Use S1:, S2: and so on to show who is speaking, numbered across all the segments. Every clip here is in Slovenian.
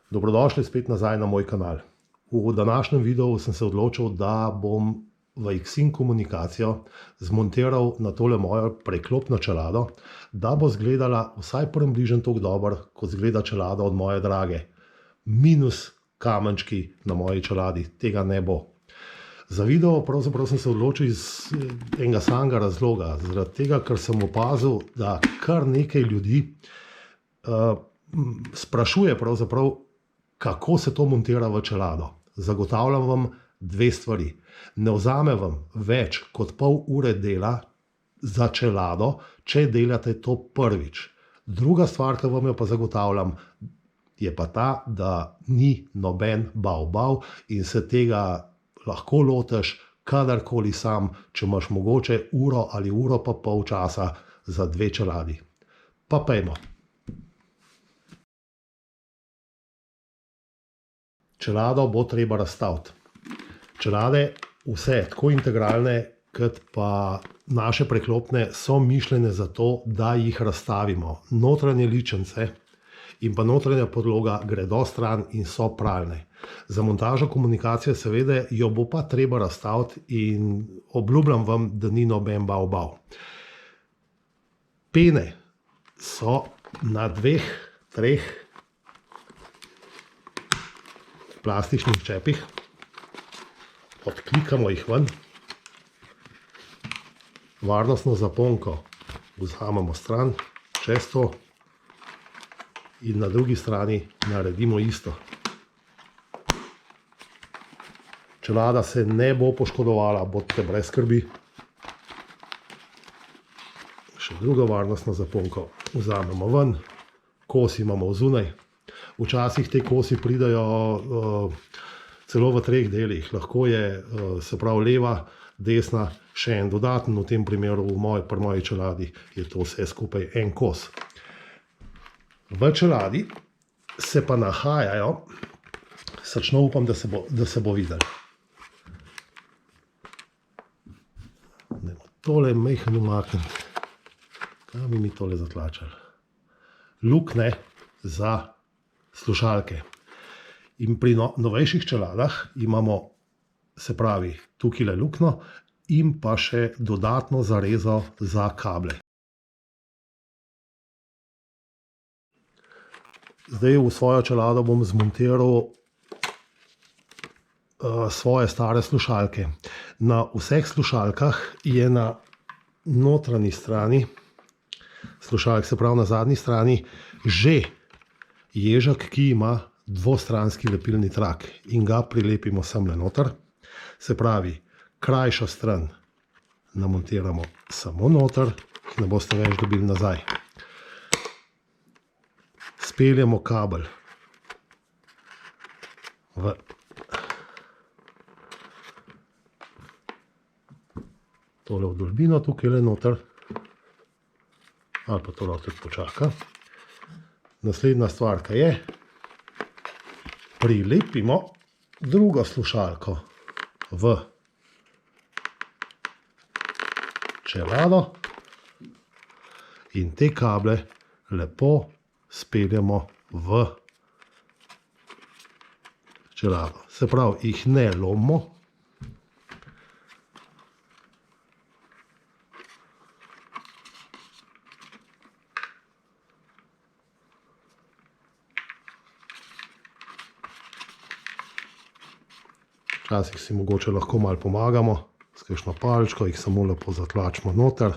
S1: Dobrodošli spet nazaj na moj kanal. V današnjem videu sem se odločil, da bom v Xing komunikacijo zmontiral na tole mojo preklopno čelado, da bo izgledala vsaj približno tako dobro, kot izgleda čelada od moje drage. Minus kamenčki na moji čeladi, tega ne bo. Za video pravzaprav sem se odločil iz enega samega razloga, zaradi tega, ker sem opazil, da kar nekaj ljudi sprašuje pravzaprav, kako se to montira v čelado. Zagotavljam vam dve stvari. Ne vzame vam več kot pol ure dela za čelado, če delate to prvič. Druga stvar, ki vam jo pa zagotavljam, je pa ta, da ni noben bav in se tega lahko lotiš kadarkoli sam, če imaš mogoče uro ali uro pa pol časa za dve čeladi. Pa pejmo. Čelado bo treba razstaviti. Čelade, vse, tako integralne, kot pa naše preklopne, so mišljene za to, da jih razstavimo. Notranje ličence in pa notranja podloga gredo stran in so pralne. Za montažo komunikacije seveda jo bo pa treba razstaviti in obljubljam vam, da ni noben bav. Pene so na dveh, treh plastičnih čepih. Odklikamo jih ven. Varnostno zaponko vzamemo stran, čez to in na drugi strani naredimo isto. Čelada se ne bo poškodovala, bodite brez skrbi. Še drugo varnostno zaponko vzamemo ven, kosi imamo zunaj. Včasih te kosi pridajo celo v treh delih. Lahko je, se pravi, leva, desna, še en dodaten, v tem primeru pri moji čeladi je to vse skupaj en kos. V čeladi se pa nahajajo, srčno upam, da se bo videlo. Tole majhen umakniti. Kaj bi mi tole zatlačali? Luknje za slušalke. In pri novejših čeladah imamo, se pravi, tukaj luknjo in pa še dodatno zarezo za kable. Zdaj v svojo čelado bom zmontiral svoje stare slušalke. Na vseh slušalkah je na notranji strani slušalk, se pravi na zadnji strani, že ježek, ki ima dvostranski lepilni trak in ga prilepimo semle noter. Se pravi, krajšo stran namontiramo samo noter, ki ne boste več dobili nazaj. Speljemo kabel v tole vdolbino tukaj le noter, ali pa to lahko tudi počaka. Naslednja stvar, ki je, prilepimo drugo slušalko v čelado in te kable lepo speljemo v čelado. Se pravi, jih ne lomimo. Včasih si mogoče lahko malo pomagamo s kakšno palčko, jih samo lepo zatlačimo noter,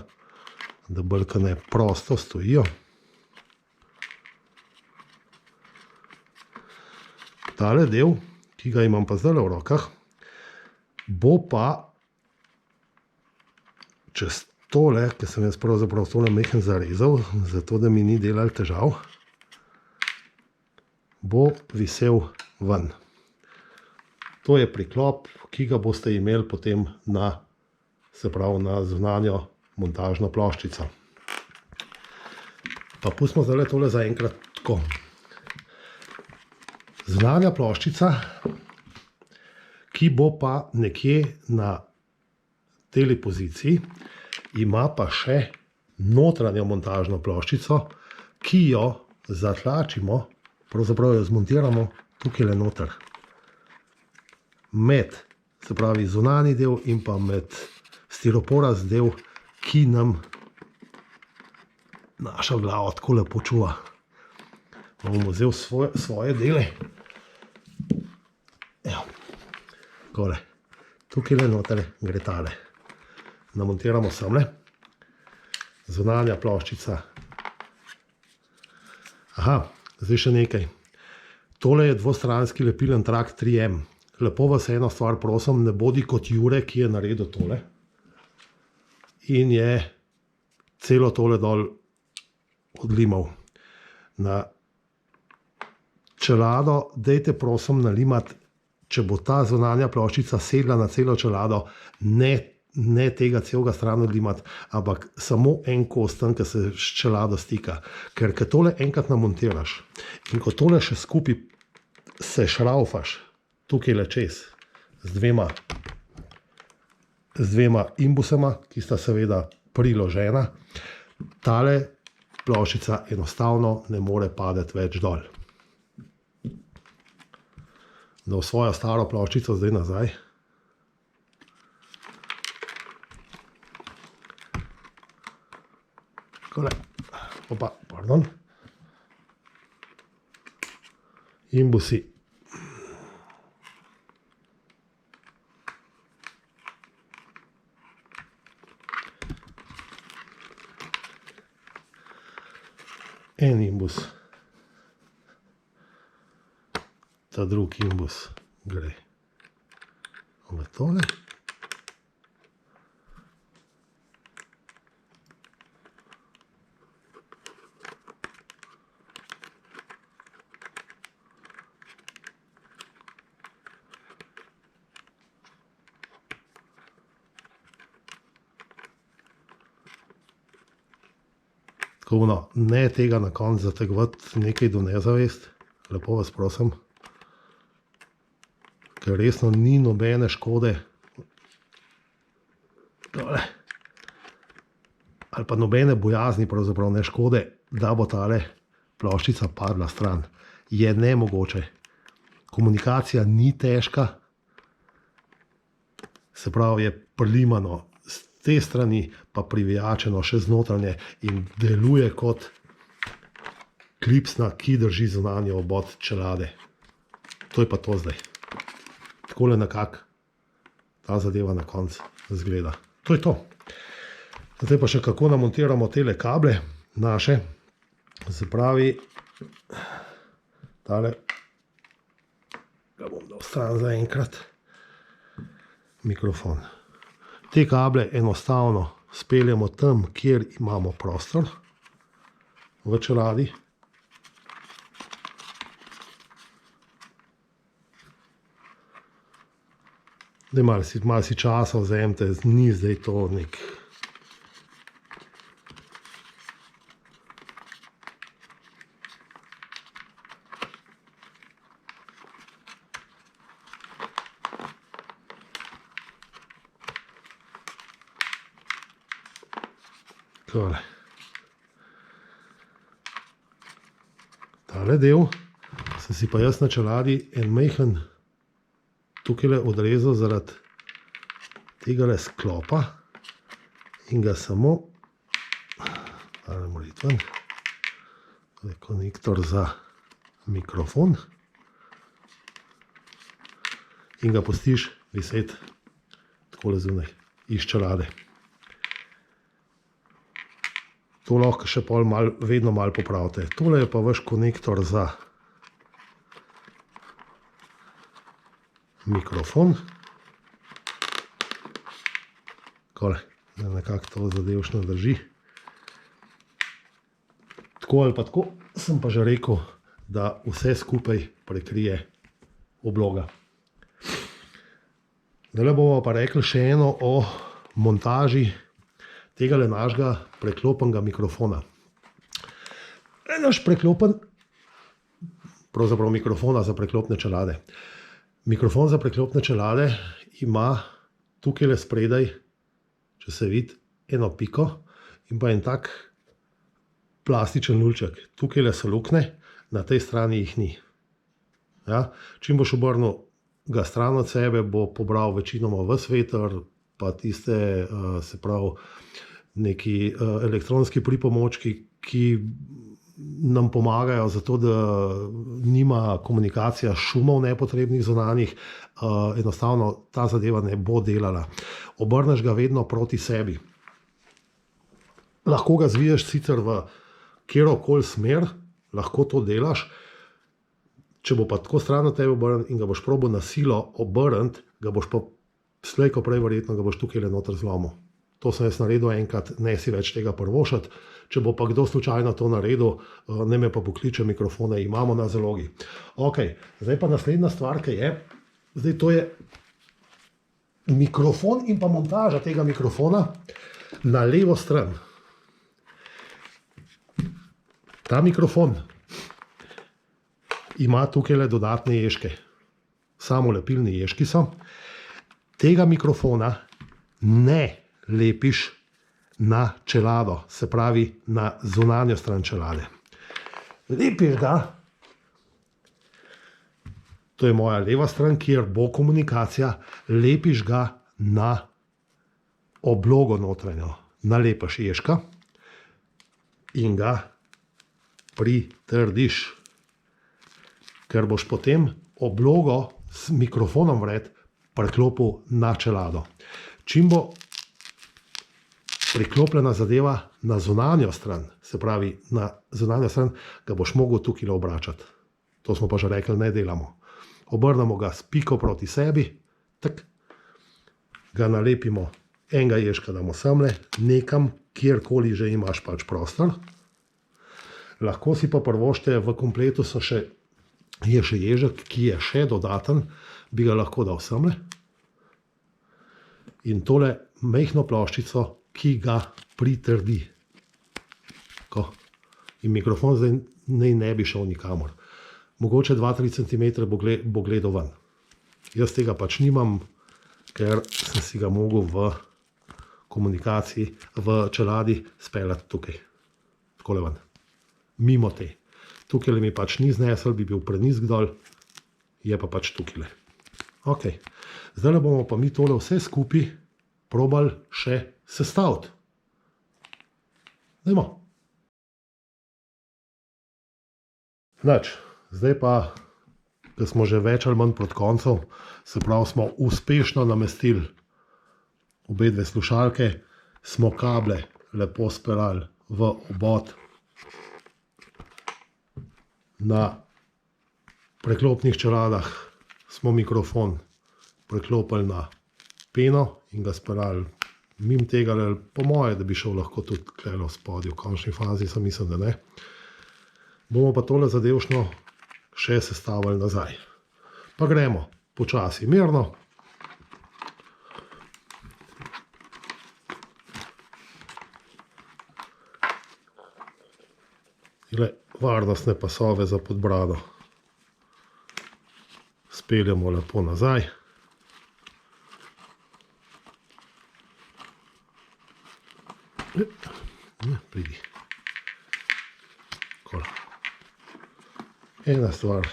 S1: da brkane prosto stojijo. Tale del, ki ga imam pa zdaj v rokah, bo pa čez tole, ki sem jaz pravzaprav tole majhen zarezal, zato da mi ni delal težav, bo visel ven. To je priklop, ki ga boste imeli potem na, se pravi, na zunanjo montažno ploščico. Pa pustimo zdaj tole zaenkrat tako. Zunanja ploščica, ki bo pa nekje na tej poziciji, ima pa še notranjo montažno ploščico, ki jo zatlačimo pravzaprav jo zmontiramo tukaj le noter. Med, se pravi, zunanji del in pa med stiroporast del, ki nam naša glava tako lepo čuva. Bomo vzel svoje dele. Evo, takole. Tukaj le noter gre tale. Namontiramo semle. Zunanja ploščica. Aha, zdaj še nekaj. Tole je dvostranski lepilen trak 3M. Lepo vas eno stvar prosim, ne bodi kot Jure, ki je naredil tole. In je celo tole dol odlimal. Na čelado dajte prosim nalimati, če bo ta zunanja ploščica sedla na celo čelado, ne tega celega stran odlimati, ampak samo en kosten, ki se s čelado stika. Ker tole enkrat namontiraš in ko tole še skupaj se šraufaš, tukaj le čez, z dvema imbusama, ki sta seveda priložena, tale ploščica enostavno ne more padeti več dol. Da v svojo staro ploščico zdaj nazaj. Takole. Opa, pardon. Imbusi. En imbus. Ta drugi imbus gre v tole. Tako no, ne tega na konc zategovati nekaj do nezavest, lepo vas prosim. Ker resno ni nobene škode, ali pa nobene bojazni, pravzaprav ne škode, da bo tale ploščica padla stran. Je nemogoče. Komunikacija ni težka, se pravi, je prilimano z te strani, pa privijačeno še znotranje in deluje kot klipsna, ki drži zunanjo obod čelade. To je pa to zdaj. Takole nekako ta zadeva na koncu izgleda. To je to. Zdaj pa še kako namontiramo tele kable naše. Se pravi, tale ga bom dal stran za enkrat. Mikrofon. Te kable enostavno speljamo tam, kjer imamo prostor v čeladi. Zdaj malo si časa vzemite, ni zdaj to nek. Tale del sem si pa jaz na čeladi en majhen tukaj odrezal zaradi tega sklopa in ga samo tale molitven, to je konektor za mikrofon in ga pustiš viseti takole zunaj iz čelade. To lahko še vedno malo popravite. Tole je pa vaš konektor za mikrofon. Takole, da nekako to zadevšno drži. Tako ali pa tako, sem pa že rekel, da vse skupaj prekrije obloga. Zdaj bomo pa rekli še eno o montaži tega našega preklopenega mikrofona. Naš preklopen, pravzaprav mikrofona za preklopne čelade. Mikrofon za preklopne čelade ima tukaj spredaj, če se vidi, eno piko in pa en tak plastičen lulček. Tukaj so luknje, na tej strani jih ni. Ja? Čim boš obrnil ga stran od sebe, bo pobral večinoma ves veter, pa tiste, se pravi, neki elektronski pripomočki, ki nam pomagajo zato, da nima komunikacija šumov nepotrebnih zunanjih, enostavno ta zadeva ne bo delala. Obrneš ga vedno proti sebi. Lahko ga zviješ sicer v kjerokoli smer, lahko to delaš, če bo pa tako stran od tebe obrnjen in ga boš probal na silo obrniti, ga boš pa slej ko prej verjetno ga boš tukaj noter zlomil. To sem jaz naredil enkrat, ne si več tega prvošati. Če bo pa kdo slučajno to naredil, ne me pa pokliče, mikrofone imamo na zalogi. Ok, zdaj pa naslednja stvar, ki je, zdaj to je mikrofon in pa montaža tega mikrofona na levo stran. Ta mikrofon ima tukaj le dodatne ježke, samolepilni ježki so. Tega mikrofona ne lepiš na čelado, se pravi na zunanjo stran čelade. Lepiš ga, to je moja leva stran, kjer bo komunikacija, lepiš ga na oblogo notranjo. Nalepiš ježka in ga pritrdiš, ker boš potem oblogo s mikrofonom vred priklopil na čelado. Čim bo priklopljena zadeva na zunanjo stran, se pravi na zunanjo stran, ga boš mogel tukaj obračati. To smo pa že rekli, ne delamo. Obrnemo ga s piko proti sebi, tak, ga nalepimo, enega ježka damo semle, nekam, kjerkoli že imaš pač prostor. Lahko si pa prvošte, v kompletu je še ježek, ki je še dodaten, bi ga lahko dal semle. In tole majhno ploščico, ki ga pritrdi. In mikrofon zdaj ne bi šel nikamor. Mogoče 2-3 cm bo gledal ven. Jaz tega pač nimam, ker sem si ga mogel v komunikaciji, v čeladi speljati tukaj. Takole ven. Mimo te. Tukaj mi pač ni znesel, bi bil prenizk dol, je pa pač tukaj. Ok, zdaj bomo pa mi tole vse skupaj probali še sestaviti. Dajmo. Nič, zdaj pa, ko smo že več ali manj proti koncu, se pravi, smo uspešno namestili obe dve slušalke, smo kable lepo speljali v obod. Na preklopnih čeladah smo mikrofon preklopili na peno in ga speljali mimo tega, po moje, da bi šel lahko tudi tukaj spodaj, v končni fazi sem mislim, da ne. Bomo pa tole zadevšno še sestavili nazaj. Pa gremo počasi, mirno. Varnostne pasove za pod brado speljemo lepo nazaj. Pridi. Ena stvar.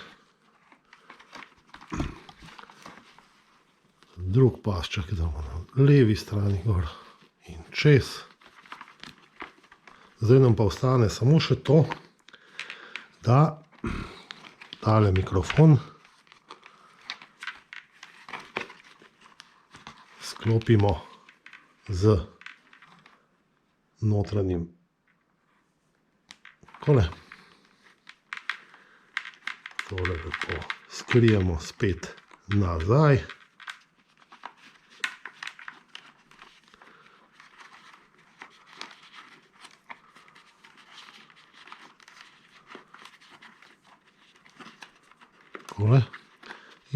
S1: Drug pasček damo na levi strani gor in čez. Zdaj nam pa ostane samo še to, da tale mikrofon sklopimo z notranjim takole. Tole lepo skrijemo spet nazaj.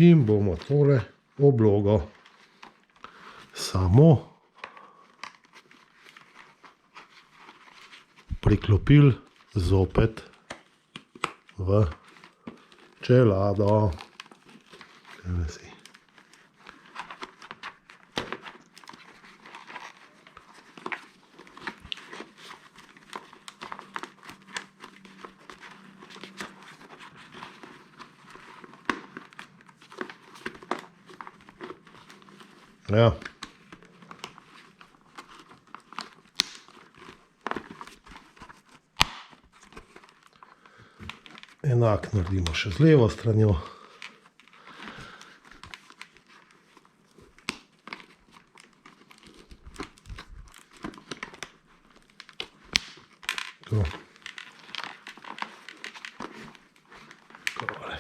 S1: In bomo tole oblogo samo priklopili zopet v čelado. Ja. Enak naredimo še z levo stranjo. To. Tole.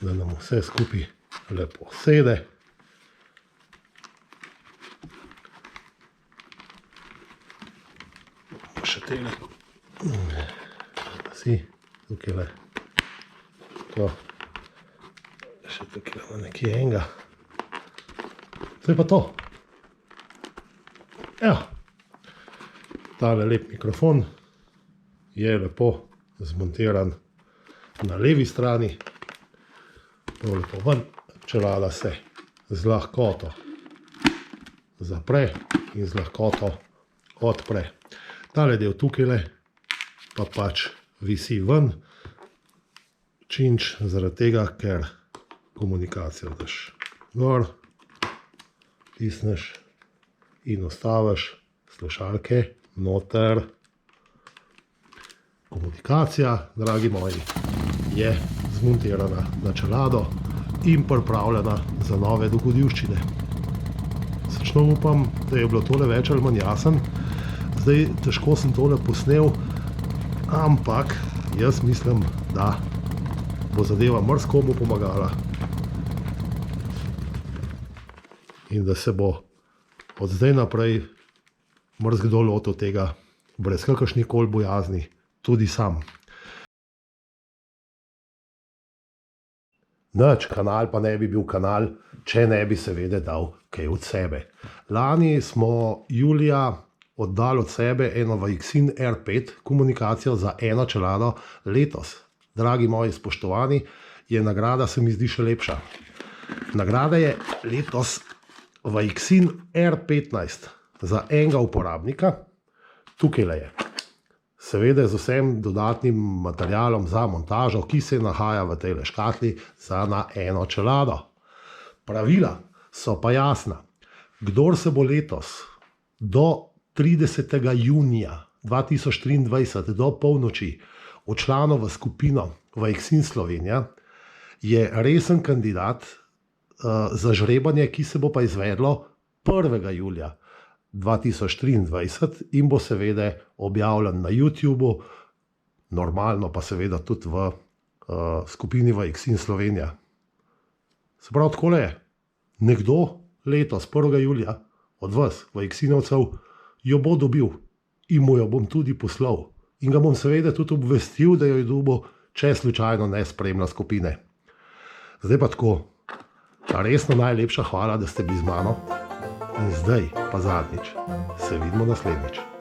S1: Da nam vse skupaj lepo sede. Še tele. Si, tukaj le. To. Še tukaj le nekje enega. To je pa to. Evo. Tale lep mikrofon je lepo zmontiran na levi strani. Prav lepo ven. Čelada se z lahkoto zapre in z lahkoto odpre. Tale del tukaj pa pač visi ven, činč zaradi tega, ker komunikacijo daš gor, tisneš in ostaviš slušalke noter. Komunikacija, dragi moji, je zmontirana na čelado in pripravljena za nove dogodivščine. Srčno upam, da je bilo tole več ali manj jasen. Zdaj, težko sem tole posnel, ampak jaz mislim, da bo zadeva marsikomu pomagala in da se bo od zdaj naprej marsikdo lotil tega brez kakršnihkoli bojazni, tudi sam. Nič, kanal pa ne bi bil kanal, če ne bi seveda dal kaj od sebe. Lani smo julija oddali od sebe eno Vaixin R5 komunikacijo za eno čelado. Letos, dragi moji spoštovani, je nagrada, se mi zdi, še lepša. Nagrada je letos Vaixin R15 za enega uporabnika. Tukaj je. Seveda z vsem dodatnim materialom za montažo, ki se nahaja v tej škatli za na eno čelado. Pravila so pa jasna. Kdor se bo letos do 30. junija 2023 do polnoči včlanil v skupino Vaixin Slovenija, je resen kandidat za žrebanje, ki se bo pa izvedlo 1. julija 2023 in bo seveda objavljen na YouTubu, normalno pa seveda tudi v skupini Vaixin Slovenija. Se pravi, takole je. Nekdo letos, 1. julija, od vas, Vaixinovcev, jo bo dobil in mu jo bom tudi poslal. In ga bom seveda tudi obvestil, da jo je dobil, če slučajno ne spremlja skupine. Zdaj pa tako, resno najlepša hvala, da ste bili z mano. In zdaj pa zadnjič. Se vidimo naslednjič.